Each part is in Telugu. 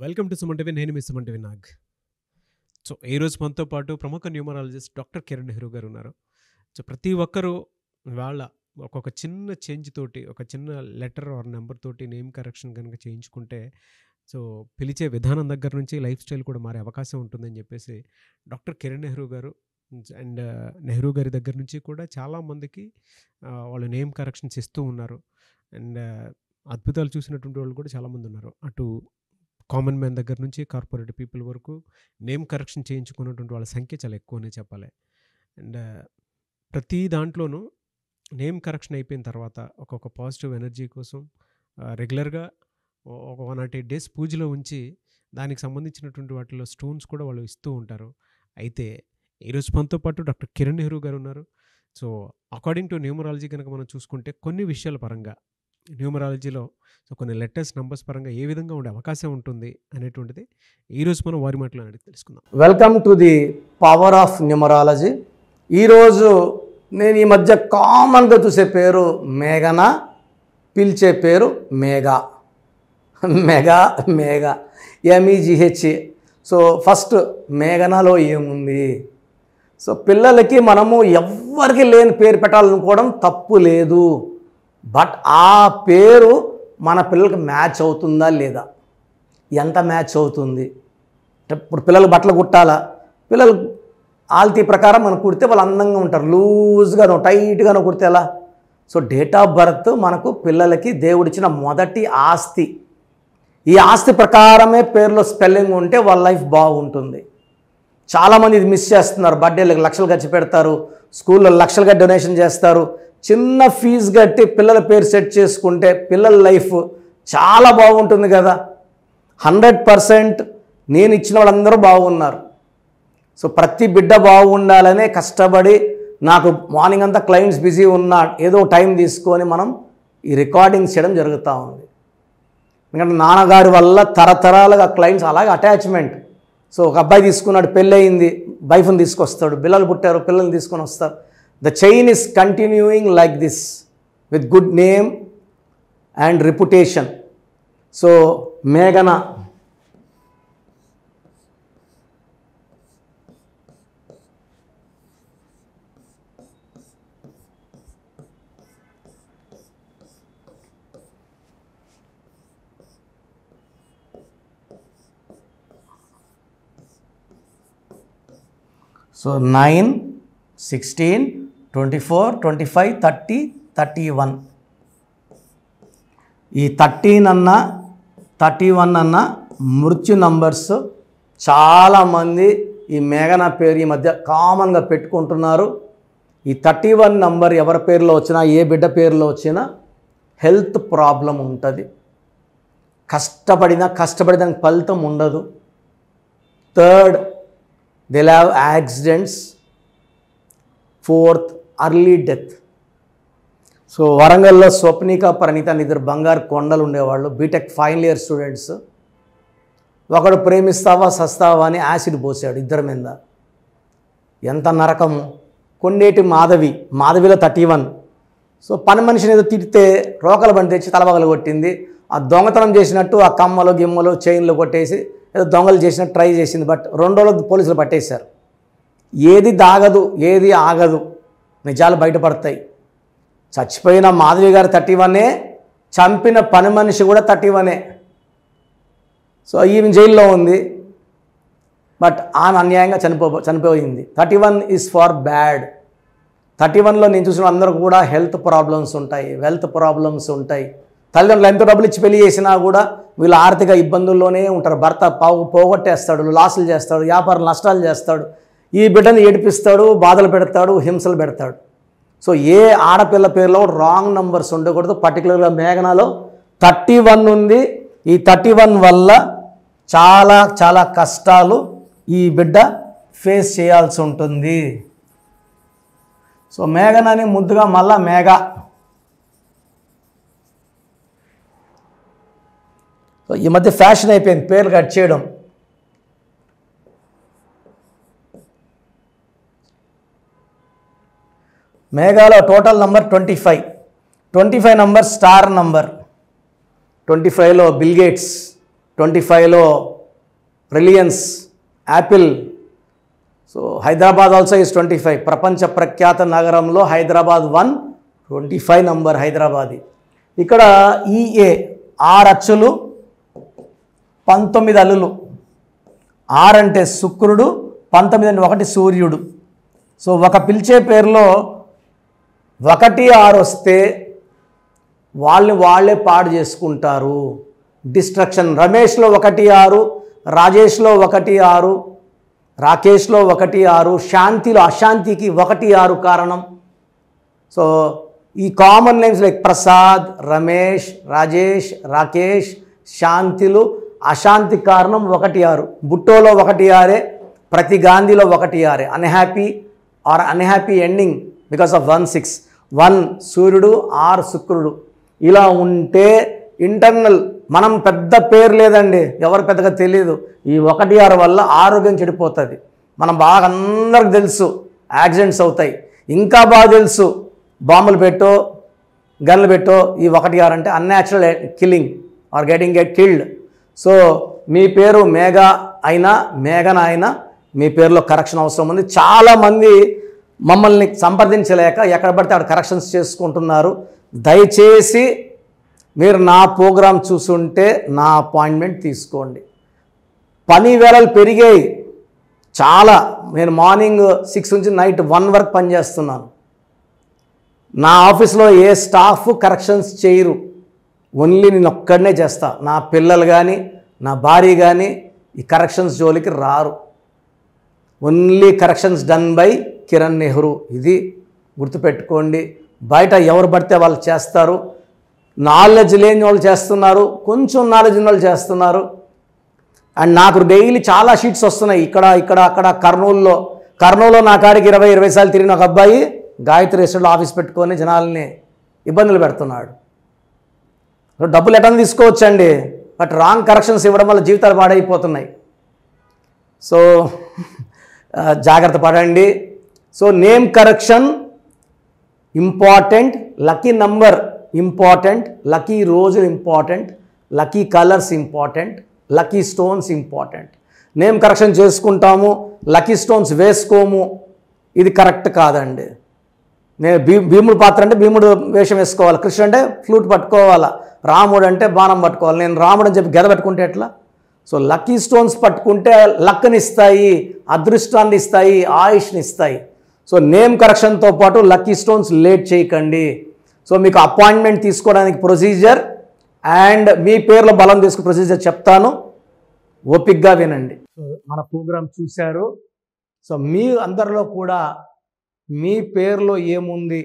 Welcome to Suman TV. నేను మీ సుమన్ టీవీ నాగ్. సో ఈరోజు మనతో పాటు ప్రముఖ న్యూమరాలజిస్ట్ డాక్టర్ కిరణ్ నెహ్రూ గారు ఉన్నారు. సో ప్రతి ఒక్కరూ వాళ్ళ ఒక్కొక్క చిన్న చేంజ్ తోటి, ఒక చిన్న లెటర్ ఆర్ నెంబర్ తోటి నేమ్ కరెక్షన్ కనుక చేయించుకుంటే సో పిలిచే విధానం దగ్గర నుంచి లైఫ్ స్టైల్ కూడా మారే అవకాశం ఉంటుందని చెప్పేసి డాక్టర్ కిరణ్ నెహ్రూ గారు అండ్ నెహ్రూ గారి దగ్గర నుంచి కూడా చాలామందికి వాళ్ళు నేమ్ కరెక్షన్స్ ఇస్తూ ఉన్నారు. అండ్ అద్భుతాలు చూసినటువంటి వాళ్ళు కూడా చాలామంది ఉన్నారు. అటు కామన్ మ్యాన్ దగ్గర నుంచి కార్పొరేట్ పీపుల్ వరకు నేమ్ కరెక్షన్ చేయించుకున్నటువంటి వాళ్ళ సంఖ్య చాలా ఎక్కువనే చెప్పాలి. అండ్ ప్రతి దాంట్లోనూ నేమ్ కరెక్షన్ అయిపోయిన తర్వాత ఒక్కొక్క పాజిటివ్ ఎనర్జీ కోసం రెగ్యులర్గా ఒక 108 డేస్ పూజలో ఉంచి దానికి సంబంధించినటువంటి వాటిలో స్టోన్స్ కూడా వాళ్ళు ఇస్తూ ఉంటారు. అయితే ఈరోజు మనతో పాటు డాక్టర్ కిరణ్ నెహ్రూ గారు ఉన్నారు. సో అకార్డింగ్ టు న్యూమరాలజీ కనుక మనం చూసుకుంటే కొన్ని విషయాల పరంగా న్యూమరాలజీలో సో కొన్ని లెటర్స్ నంబర్స్ పరంగా ఏ విధంగా ఉండే అవకాశం ఉంటుంది అనేటువంటిది ఈరోజు మనం వారి మాటలో అడిగి తెలుసుకుందాం. Welcome to the power of numerology. ఈరోజు నేను ఈ మధ్య కామన్గా చూసే పేరు మేఘన, పిలిచే పేరు Megha. Mega Megha MEGH. So first మేఘనలో ఏముంది? సో పిల్లలకి మనము ఎవ్వరికి లేని పేరు పెట్టాలనుకోవడం తప్పు లేదు. బట్ ఆ పేరు మన పిల్లలకి మ్యాచ్ అవుతుందా లేదా, ఎంత మ్యాచ్ అవుతుంది? ఇప్పుడు పిల్లలు బట్టలు కుట్టాలా, పిల్లలు ఆల్తీ ప్రకారం మనం కుడితే వాళ్ళు అందంగా ఉంటారు. లూజ్గానో టైట్గానో కుడితే ఎలా? సో డేట్ ఆఫ్ బర్త్ మనకు పిల్లలకి దేవుడిచ్చిన మొదటి ఆస్తి. ఈ ఆస్తి ప్రకారమే పేరులో స్పెల్లింగ్ ఉంటే వాళ్ళ లైఫ్ బాగుంటుంది. చాలామంది ఇది మిస్ చేస్తున్నారు. బర్త్డేలకు లక్షలు ఖర్చు పెడతారు, స్కూల్లో లక్షలుగా డొనేషన్ చేస్తారు. చిన్న ఫీజు కట్టి పిల్లల పేరు సెట్ చేసుకుంటే పిల్లల లైఫ్ చాలా బాగుంటుంది కదా. 100% నేను ఇచ్చిన వాళ్ళందరూ బాగున్నారు. సో ప్రతి బిడ్డ బాగుండాలనే కష్టపడి, నాకు మార్నింగ్ అంతా క్లయింట్స్ బిజీ ఉన్నా ఏదో టైం తీసుకొని మనం ఈ రికార్డింగ్స్ చేయడం జరుగుతూ ఉంది. ఎందుకంటే నాన్నగారి వల్ల తరతరాలుగా క్లయింట్స్ అలాగే అటాచ్మెంట్. సో ఒక అబ్బాయి తీసుకున్నాడు, పెళ్ళి అయింది, వైఫ్ని తీసుకొస్తాడు, పిల్లలు పుట్టారు, పిల్లల్ని తీసుకొని వస్తారు. The chain is continuing like this with good name and reputation. So Meghana. So 9, 16, 24, 25, 30, 31. ఈ 13 అన్న 31 అన్న మృత్యు నంబర్స్. చాలామంది ఈ మేఘన పేరు ఈ మధ్య కామన్గా పెట్టుకుంటున్నారు. ఈ 31 నంబర్ ఎవరి పేరులో వచ్చినా, ఏ బిడ్డ పేరులో వచ్చినా హెల్త్ ప్రాబ్లం ఉంటుంది. కష్టపడిన ఫలితం ఉండదు. Third, they'll have accidents. Fourth, early death. So వరంగల్లో స్వప్నిక, ప్రణీత అని ఇద్దరు బంగారు కొండలు ఉండేవాళ్ళు, బీటెక్ ఫైనల్ ఇయర్ స్టూడెంట్స్. ఒకడు ప్రేమిస్తావా సస్తావా అని యాసిడ్ పోసాడు ఇద్దరి మీద. ఎంత నరకము. కొండేటి మాధవిలో 31. సో పని మనిషిని ఏదో తిడితే రోకల బండి తెచ్చి తలబగలు కొట్టింది. ఆ దొంగతనం చేసినట్టు ఆ కమ్మలు గిమ్మలు చైన్లు కొట్టేసి ఏదో దొంగలు చేసినట్టు ట్రై చేసింది. బట్ 2 రోజులు పోలీసులు పట్టేశారు. ఏది దాగదు, ఏది ఆగదు, నిజాలు బయటపడతాయి. చచ్చిపోయిన మాధవి గారు 31, చంపిన పని మనిషి కూడా 31. సో ఈమె జైల్లో ఉంది, బట్ ఆమె అన్యాయంగా చనిపోయింది. 31 ఈజ్ ఫార్ బ్యాడ్. 31లో నేను చూసిన అందరూ కూడా హెల్త్ ప్రాబ్లమ్స్ ఉంటాయి, వెల్త్ ప్రాబ్లమ్స్ ఉంటాయి. తల్లిదండ్రులు ఎంతో డబ్బులు ఇచ్చి పెళ్లి చేసినా కూడా వీళ్ళు ఆర్థిక ఇబ్బందుల్లోనే ఉంటారు. భర్త పోగొట్టేస్తాడు, లాసులు చేస్తాడు, వ్యాపారం నష్టాలు చేస్తాడు, ఈ బిడ్డని ఏడిపిస్తాడు, బాధలు పెడతాడు, హింసలు పెడతాడు. సో ఏ ఆడపిల్ల పేరులో రాంగ్ నంబర్స్ ఉండకూడదు. పర్టికులర్గా మేఘనలో 31 ఉంది. ఈ 31 వల్ల చాలా చాలా కష్టాలు ఈ బిడ్డ ఫేస్ చేయాల్సి ఉంటుంది. సో మేఘనని ముద్దుగా మళ్ళా మేఘా. సో ఈ మధ్య ఫ్యాషన్ అయిపోయింది పేర్లు కట్ చేయడం. మేఘాలో total number 25 number star number. 25లో బిల్ గేట్స్, 25లో Reliance, Apple. So Hyderabad also is 25. ప్రపంచ ప్రఖ్యాత నగరంలో హైదరాబాద్ 125 నంబర్ హైదరాబాదీ. ఇక్కడ ఈఏ 6 అచ్చులు 19 అల్లులు. 6 అంటే శుక్రుడు, 19 అంటే 1 సూర్యుడు. సో ఒక పిలిచే పేరులో 1, 6 వస్తే వాళ్ళే పాడు చేసుకుంటారు. డిస్ట్రక్షన్. రమేష్లో 1, 6, రాజేష్లో 1, 6, రాకేష్లో 1, 6, శాంతిలో అశాంతికి 1, 6 కారణం. సో ఈ common names like Prasad, Ramesh, Rajesh, Rakesh, శాంతిలు అశాంతి కారణం 1, 6. బుట్టోలో 1, 6, ప్రతి గాంధీలో 1, 6. Unhappy or unhappy ending because of 1, 6. 1 సూర్యుడు, 6 శుక్రుడు. ఇలా ఉంటే ఇంటర్నల్ మనం పెద్ద పేరు లేదండి, ఎవరు పెద్దగా తెలియదు. ఈ 1, 6 వల్ల ఆరోగ్యం చెడిపోతుంది. మనం బాగా అందరికి తెలుసు యాక్సిడెంట్స్ అవుతాయి. ఇంకా బాగా తెలుసు బాంబులు పెట్టో గన్లు పెట్టో ఈ 1, 6 అంటే unnatural killing are getting killed. So మీ పేరు మేఘా అయినా మేఘన అయినా మీ పేరులో కరెక్షన్ అవసరం ఉంది. చాలామంది మమ్మల్ని సంప్రదించలేక ఎక్కడ పడితే అక్కడ కరెక్షన్స్ చేసుకుంటున్నారు. దయచేసి మీరు నా ప్రోగ్రాం చూసుంటే నా అపాయింట్మెంట్ తీసుకోండి. పని వేళలు పెరిగాయి చాలా. నేను మార్నింగ్ 6 నుంచి నైట్ 1 వరకు పనిచేస్తున్నాను. నా ఆఫీస్లో ఏ స్టాఫ్ కరెక్షన్స్ చేయరు, ఓన్లీ నేను ఒక్కడనే చేస్తా. నా పిల్లలు కానీ నా భార్య కానీ ఈ కరెక్షన్స్ జోలికి రారు. Only corrections done by Kiran Nehru. ఇది గుర్తుపెట్టుకోండి. బయట ఎవరు పడితే వాళ్ళు చేస్తారు. నాలెడ్జ్ లేని వాళ్ళు చేస్తున్నారు, కొంచెం నాలెడ్జ్ ఉన్న వాళ్ళు చేస్తున్నారు. అండ్ నాకు డైలీ చాలా షీట్స్ వస్తున్నాయి. ఇక్కడ అక్కడ కర్నూలులో నా కాడికి 20 సార్లు తిరిగిన ఒక అబ్బాయి గాయత్రి రెస్టారెంట్లో ఆఫీస్ పెట్టుకొని జనాల్ని ఇబ్బందులు పెడుతున్నాడు. డబ్బులు ఎటని తీసుకోవచ్చండి, బట్ రాంగ్ కరెక్షన్స్ ఇవ్వడం వల్ల జీవితాలు పాడైపోతున్నాయి. సో జాగ్రత్త పడండి. So name correction important, lucky number important, lucky రోజులు important, lucky colours important, lucky stones important. Name correction చేసుకుంటాము, లక్కీ స్టోన్స్ వేసుకోము, ఇది కరెక్ట్ కాదండి. నేను భీముడు పాత్ర అంటే భీముడు వేషం వేసుకోవాలి, కృష్ణుడు అంటే ఫ్లూట్ పట్టుకోవాలా, రాముడు అంటే బాణం పట్టుకోవాలి. నేను రాముడు అని చెప్పి గెద పెట్టుకుంటే ఎట్లా? సో లక్కీ స్టోన్స్ పట్టుకుంటే లక్ని ఇస్తాయి, అదృష్టాన్ని ఇస్తాయి, ఆయుష్ని ఇస్తాయి. సో నేమ్ కరెక్షన్తో పాటు లక్కీ స్టోన్స్ లేట్ చేయకండి. సో మీకు అపాయింట్మెంట్ తీసుకోవడానికి ప్రొసీజర్ అండ్ మీ పేర్లో బలం తీసుకునే ప్రొసీజర్ చెప్తాను, ఓపిక్గా వినండి. సో మన ప్రోగ్రాం చూశారు. సో మీ అందరిలో కూడా మీ పేరులో ఏముంది?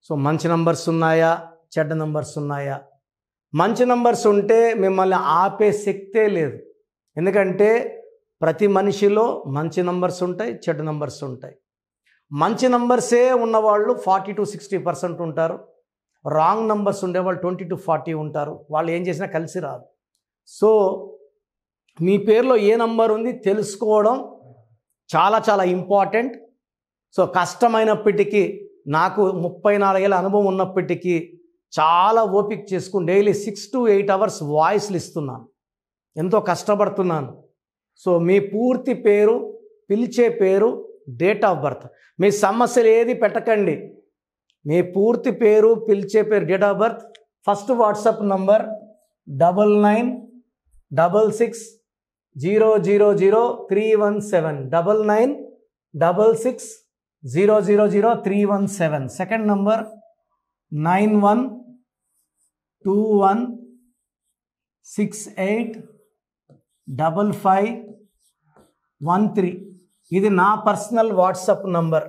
సో మంచి నంబర్స్ ఉన్నాయా, చెడ్డ నంబర్స్ ఉన్నాయా? మంచి నంబర్స్ ఉంటే మిమ్మల్ని ఆపే శక్తే లేదు. ఎందుకంటే ప్రతి మనిషిలో మంచి నంబర్స్ ఉంటాయి, చెడ్డ నంబర్స్ ఉంటాయి. మంచి నంబర్సే ఉన్నవాళ్ళు 40 to 60% ఉంటారు. రాంగ్ నంబర్స్ ఉండేవాళ్ళు 20 to 40 ఉంటారు. వాళ్ళు ఏం చేసినా కలిసి రాదు. సో మీ పేరులో ఏ నంబర్ ఉంది తెలుసుకోవడం చాలా చాలా ఇంపార్టెంట్. సో కష్టమైనప్పటికీ, నాకు 34 ఏళ్ళ అనుభవం ఉన్నప్పటికీ చాలా ఓపిక చేసుకుని డైలీ 6 to 8 hours వాయిస్లు ఇస్తున్నాను, ఎంతో కష్టపడుతున్నాను. సో మీ పూర్తి పేరు, పిలిచే పేరు, డేట్ ఆఫ్ బర్త్, మీ సమస్యలు ఏది పెట్టకండి. మీ పూర్తి పేరు, పిలిచే పేరు, date of birth. First WhatsApp number 9966000317, 9966000317. Second number 9121685513. ఇది నా పర్సనల్ వాట్సాప్ నంబర్.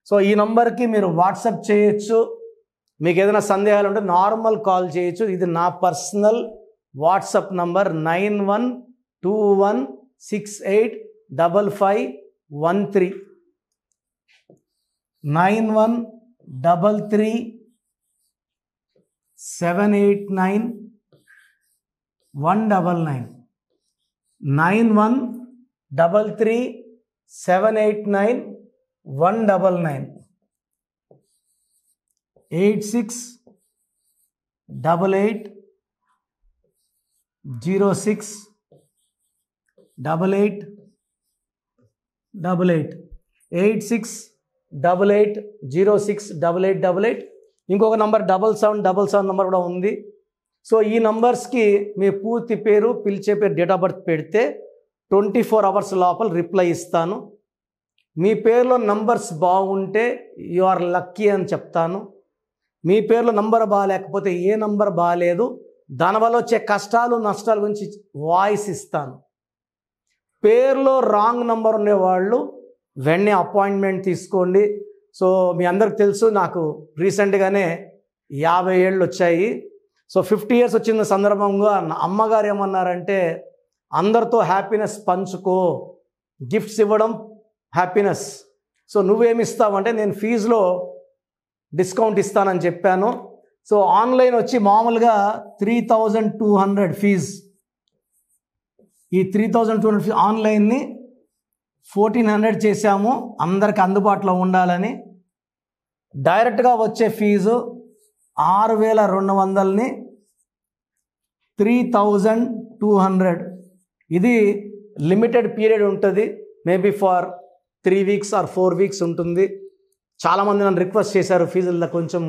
సో ఈ నంబర్కి మీరు వాట్సాప్ చేయొచ్చు. మీకు ఏదైనా సందేహాలు ఉంటే నార్మల్ కాల్ చేయొచ్చు. ఇది నా పర్సనల్ వాట్సాప్ నంబర్ 9121685513, 9133789199, 9133789199, 8688 8688 ఇంకొక నంబర్ 7777 నంబర్ కూడా ఉంది. సో ఈ నంబర్స్కి మీ పూర్తి పేరు, పిలిచే పేరు, డేట్ ఆఫ్ బర్త్ పెడితే 24 అవర్స్ లోపల రిప్లై ఇస్తాను. మీ పేరులో నంబర్స్ బాగుంటే యు ఆర్ లక్కీ అని చెప్తాను. మీ పేరులో నంబర్ బాగాలేకపోతే ఏ నంబర్ బాగాలేదు, దానివల్ల వచ్చే కష్టాలు నష్టాల గురించి వాయిస్ ఇస్తాను. పేరులో రాంగ్ నంబర్ ఉండేవాళ్ళు వెంటనే అపాయింట్మెంట్ తీసుకోండి. సో మీ అందరికి తెలుసు, నాకు రీసెంట్గానే 50 ఏళ్ళు వచ్చాయి. సో 50 ఇయర్స్ వచ్చిన సందర్భంగా నా అమ్మగారు ఏమన్నారంటే, అందరితో హ్యాపీనెస్ పంచుకో, గిఫ్ట్స్ ఇవ్వడం హ్యాపీనెస్. సో నువ్వేమిస్తావంటే, నేను ఫీజులో డిస్కౌంట్ ఇస్తానని చెప్పాను. సో ఆన్లైన్ వచ్చి మామూలుగా 3200 ఫీజ్. ఈ 3200 ఫీజ్ ఆన్లైన్ని 1400 చేశాము, అందరికి అందుబాటులో ఉండాలని. డైరెక్ట్గా వచ్చే ఫీజు 6200ని 3200. ఇది లిమిటెడ్ పీరియడ్ ఉంటుంది, maybe for 3 weeks or 4 weeks ఉంటుంది. చాలామంది నన్ను రిక్వెస్ట్ చేశారు, ఫీజుల్లో కొంచెం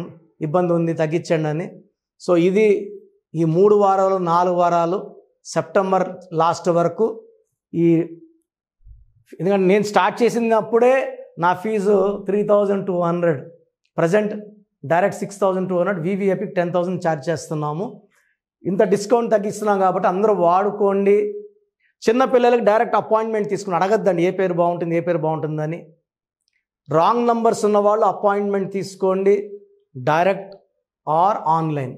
ఇబ్బంది ఉంది తగ్గించండి అని. సో ఇది ఈ 3 వారాలు 4 వారాలు సెప్టెంబర్ లాస్ట్ వరకు. ఎందుకంటే నేను స్టార్ట్ చేసినప్పుడే నా ఫీజు 3200, ప్రజెంట్ డైరెక్ట్ 6200, వివిఐపికి 10,000 ఛార్జ్ చేస్తున్నాము. ఇంత డిస్కౌంట్ తగ్గిస్తున్నాం కాబట్టి అందరూ వాడుకోండి. చిన్నపిల్లలకి డైరెక్ట్ అపాయింట్మెంట్ తీసుకుని అడగద్దండి ఏ పేరు బాగుంటుంది, ఏ పేరు బాగుంటుందని. రాంగ్ నంబర్స్ ఉన్నవాళ్ళు అపాయింట్మెంట్ తీసుకోండి, డైరెక్ట్ ఆర్ ఆన్లైన్.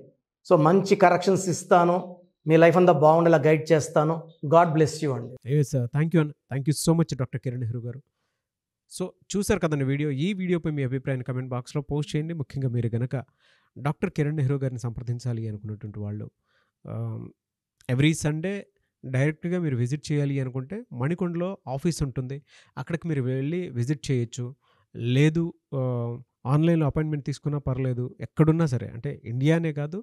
సో మంచి కరెక్షన్స్ ఇస్తాను, మీ లైఫ్ అంతా బాగుండేలా గైడ్ చేస్తాను. గాడ్ బ్లెస్ యూ అండి. Thank you so much doctor Kiran Nehru గారు. సో చూసారు కదండి వీడియో. ఈ వీడియోపై మీ అభిప్రాయాన్ని కమెంట్ బాక్స్లో పోస్ట్ చేయండి. ముఖ్యంగా మీరు కనుక డాక్టర్ కిరణ్ నెహ్రూ గారిని సంప్రదించాలి అనుకున్నటువంటి వాళ్ళు ఎవ్రీ సండే డైరెక్ట్గా మీరు విజిట్ చేయాలి అనుకుంటే మణికొండలో ఆఫీస్ ఉంటుంది, అక్కడికి మీరు వెళ్ళి విజిట్ చేయొచ్చు. లేదు ఆన్లైన్లో అపాయింట్మెంట్ తీసుకున్నా పర్లేదు, ఎక్కడున్నా సరే, అంటే ఇండియానే కాదు,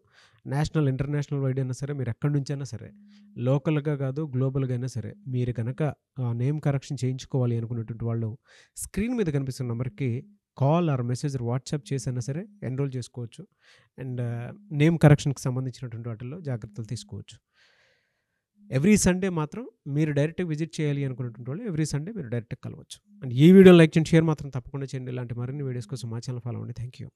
నేషనల్ ఇంటర్నేషనల్ వైడ్ అయినా సరే, మీరు ఎక్కడి నుంచైనా సరే, లోకల్గా కాదు గ్లోబల్గా అయినా సరే, మీరు కనుక నేమ్ కరెక్షన్ చేయించుకోవాలి అనుకున్నటువంటి వాళ్ళు స్క్రీన్ మీద కనిపిస్తున్న నెంబర్కి కాల్ ఆర్ మెసేజ్ వాట్సాప్ చేసైనా సరే ఎన్రోల్ చేసుకోవచ్చు. అండ్ నేమ్ కరెక్షన్కి సంబంధించినటువంటి వాటిల్లో జాగ్రత్తలు తీసుకోవచ్చు. ఎవ్రీ సండే మాత్రం మీరు డైరెక్ట్గా విజిట్ చేయాలి అనుకున్నటువంటి వాళ్ళు ఎవ్రీ సండే మీరు డైరెక్ట్గా కలవచ్చు. అండ్ ఈ వీడియో లైక్ చేయండి, షేర్ మాత్రం తప్పకుండా చేయండి. ఇలాంటి మరిన్ని వీడియోస్ కోసం మా ఛానల్ ఫాలో అవ్వండి. Thank you.